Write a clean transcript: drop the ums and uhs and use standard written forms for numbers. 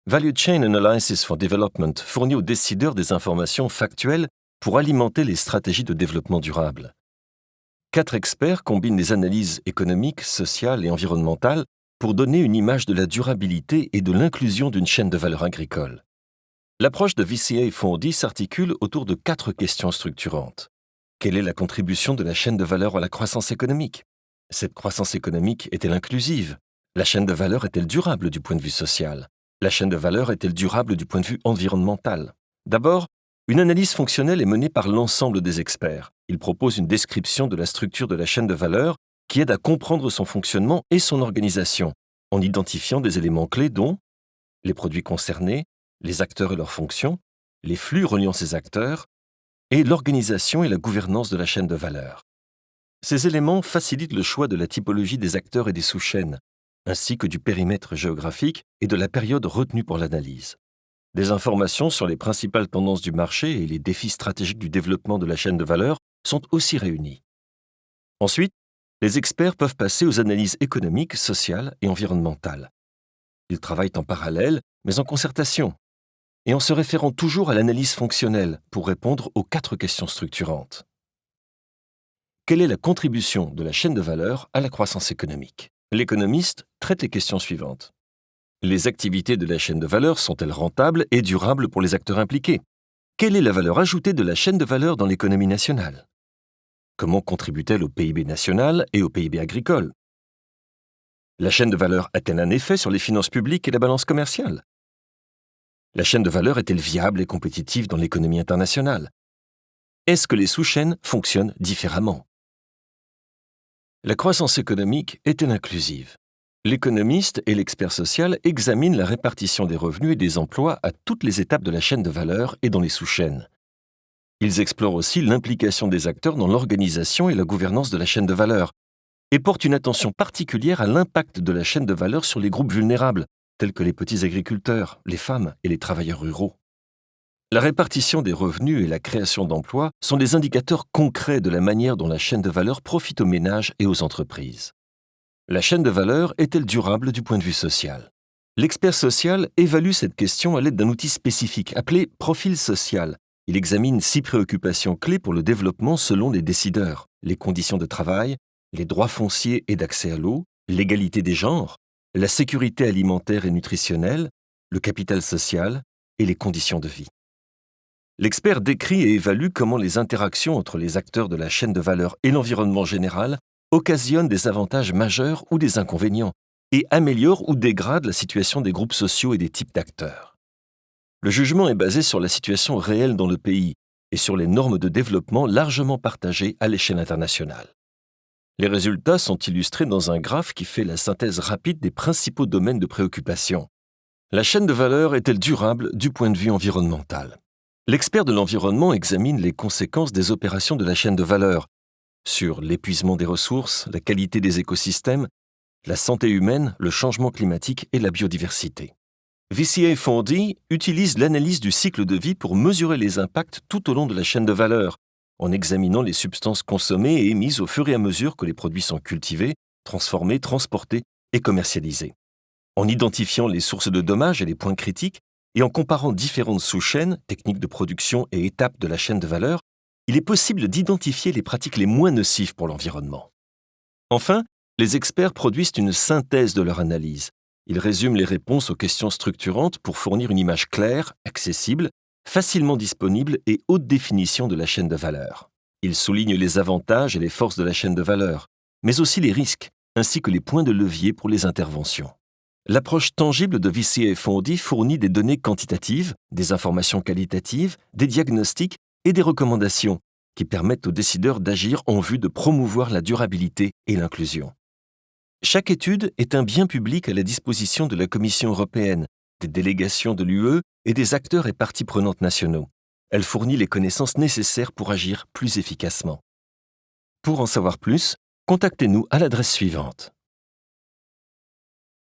Value Chain Analysis for Development fournit aux décideurs des informations factuelles pour alimenter les stratégies de développement durable. 4 experts combinent les analyses économiques, sociales et environnementales pour donner une image de la durabilité et de l'inclusion d'une chaîne de valeur agricole. L'approche de VCA Fondi s'articule autour de 4 questions structurantes. Quelle est la contribution de la chaîne de valeur à la croissance économique? Cette croissance économique est-elle inclusive? La chaîne de valeur est-elle durable du point de vue social? La chaîne de valeur est-elle durable du point de vue environnemental? D'abord, une analyse fonctionnelle est menée par l'ensemble des experts. Ils proposent une description de la structure de la chaîne de valeur qui aide à comprendre son fonctionnement et son organisation, en identifiant des éléments clés dont les produits concernés, les acteurs et leurs fonctions, les flux reliant ces acteurs, et l'organisation et la gouvernance de la chaîne de valeur. Ces éléments facilitent le choix de la typologie des acteurs et des sous-chaînes, ainsi que du périmètre géographique et de la période retenue pour l'analyse. Des informations sur les principales tendances du marché et les défis stratégiques du développement de la chaîne de valeur sont aussi réunies. Ensuite, les experts peuvent passer aux analyses économiques, sociales et environnementales. Ils travaillent en parallèle, mais en concertation, et en se référant toujours à l'analyse fonctionnelle pour répondre aux 4 questions structurantes. Quelle est la contribution de la chaîne de valeur à la croissance économique? L'économiste traite les questions suivantes. Les activités de la chaîne de valeur sont-elles rentables et durables pour les acteurs impliqués? Quelle est la valeur ajoutée de la chaîne de valeur dans l'économie nationale? Comment contribue-t-elle au PIB national et au PIB agricole? La chaîne de valeur a-t-elle un effet sur les finances publiques et la balance commerciale? La chaîne de valeur est-elle viable et compétitive dans l'économie internationale? Est-ce que les sous-chaînes fonctionnent différemment? La croissance économique est-elle inclusive? L'économiste et l'expert social examinent la répartition des revenus et des emplois à toutes les étapes de la chaîne de valeur et dans les sous-chaînes. Ils explorent aussi l'implication des acteurs dans l'organisation et la gouvernance de la chaîne de valeur et portent une attention particulière à l'impact de la chaîne de valeur sur les groupes vulnérables, tels que les petits agriculteurs, les femmes et les travailleurs ruraux. La répartition des revenus et la création d'emplois sont des indicateurs concrets de la manière dont la chaîne de valeur profite aux ménages et aux entreprises. La chaîne de valeur est-elle durable du point de vue social? L'expert social évalue cette question à l'aide d'un outil spécifique appelé profil social. Il examine 6 préoccupations clés pour le développement selon les décideurs: les conditions de travail, les droits fonciers et d'accès à l'eau, l'égalité des genres, la sécurité alimentaire et nutritionnelle, le capital social et les conditions de vie. L'expert décrit et évalue comment les interactions entre les acteurs de la chaîne de valeur et l'environnement général occasionnent des avantages majeurs ou des inconvénients et améliorent ou dégradent la situation des groupes sociaux et des types d'acteurs. Le jugement est basé sur la situation réelle dans le pays et sur les normes de développement largement partagées à l'échelle internationale. Les résultats sont illustrés dans un graphe qui fait la synthèse rapide des principaux domaines de préoccupation. La chaîne de valeur est-elle durable du point de vue environnemental? L'expert de l'environnement examine les conséquences des opérations de la chaîne de valeur sur l'épuisement des ressources, la qualité des écosystèmes, la santé humaine, le changement climatique et la biodiversité. VCA Fondi utilise l'analyse du cycle de vie pour mesurer les impacts tout au long de la chaîne de valeur, en examinant les substances consommées et émises au fur et à mesure que les produits sont cultivés, transformés, transportés et commercialisés. En identifiant les sources de dommages et les points critiques, et en comparant différentes sous-chaînes, techniques de production et étapes de la chaîne de valeur, il est possible d'identifier les pratiques les moins nocives pour l'environnement. Enfin, les experts produisent une synthèse de leur analyse. Ils résument les réponses aux questions structurantes pour fournir une image claire, accessible, facilement disponible et haute définition de la chaîne de valeur. Ils soulignent les avantages et les forces de la chaîne de valeur, mais aussi les risques, ainsi que les points de levier pour les interventions. L'approche tangible de VCA Fondi fournit des données quantitatives, des informations qualitatives, des diagnostics et des recommandations qui permettent aux décideurs d'agir en vue de promouvoir la durabilité et l'inclusion. Chaque étude est un bien public à la disposition de la Commission européenne, des délégations de l'UE et des acteurs et parties prenantes nationaux. Elle fournit les connaissances nécessaires pour agir plus efficacement. Pour en savoir plus, contactez-nous à l'adresse suivante.